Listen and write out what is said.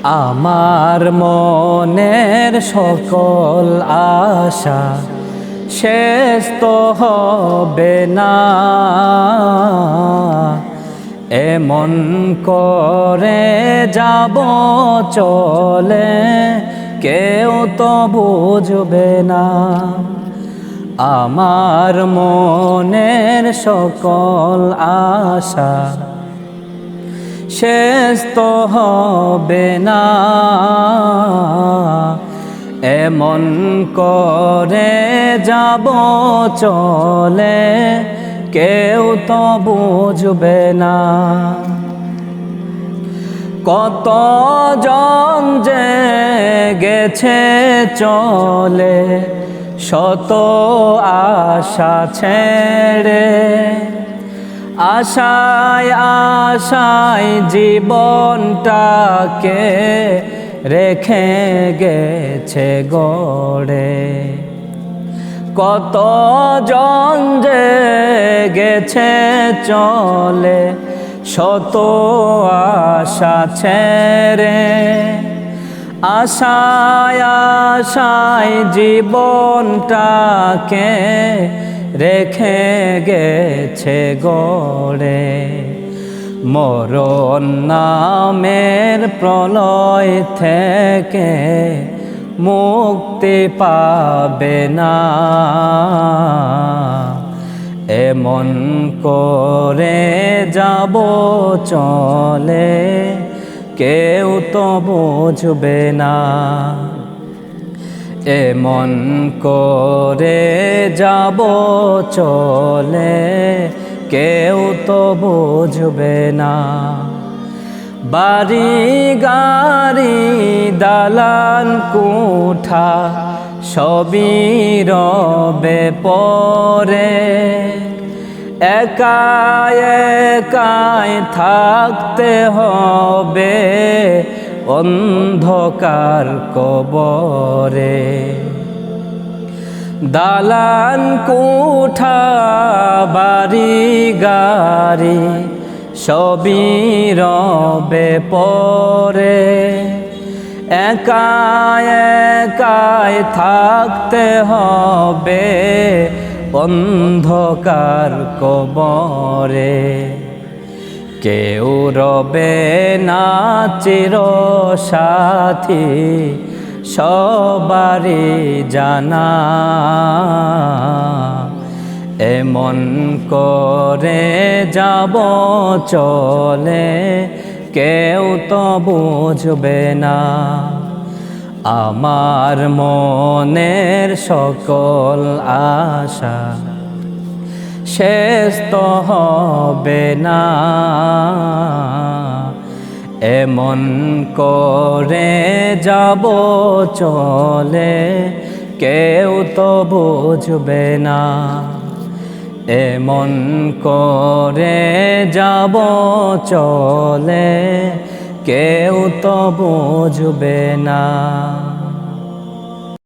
আমার মনের সকল আশা শেষ তো হবে না, এমন করে যাব চলে কেউ তো বুঝবে না। আমার মনের সকল আশা শেষ তো হবে না, এমন করে যাব চলে কেউ তো বুঝবে না। কত জন যে গেছে চলে শত আশা ছেড়ে, আশায় আশায় জীবনটাকে রেখে গেছে গড়ে। কত জন যে গেছে চলে শত আশা ছেড়ে, আশায় আশায় জীবনটাকে রেখে গেছে গড়ে। মরণ নামের প্রলয় থেকে মুক্তি পাবে না, এমন করে যাব চলে কেউ তো বুঝবে না। এমন করে যাব চলে কেউ তো বুঝবে না। বাড়ি গাড়ি দালান কুঠা সবই রবে পরে, একাই একাই থাকতে হবে অন্ধকার কবরে। দালান কুঠা বাড়ি গাড়ি সবই রবে পরে, একাই একাই থাকতে হবে অন্ধকার কবরে। কেউ রবে না চিরসাথী সবারই জানা, এমন করে যাব চলে কেউ তো বুঝবে না। আমার মনের সকল আশা শেষ তো হবে না, এমন করে যাব চলে কেউ তো বুঝবে না, এমন করে যাব চলে কেউ তো বুঝবে না।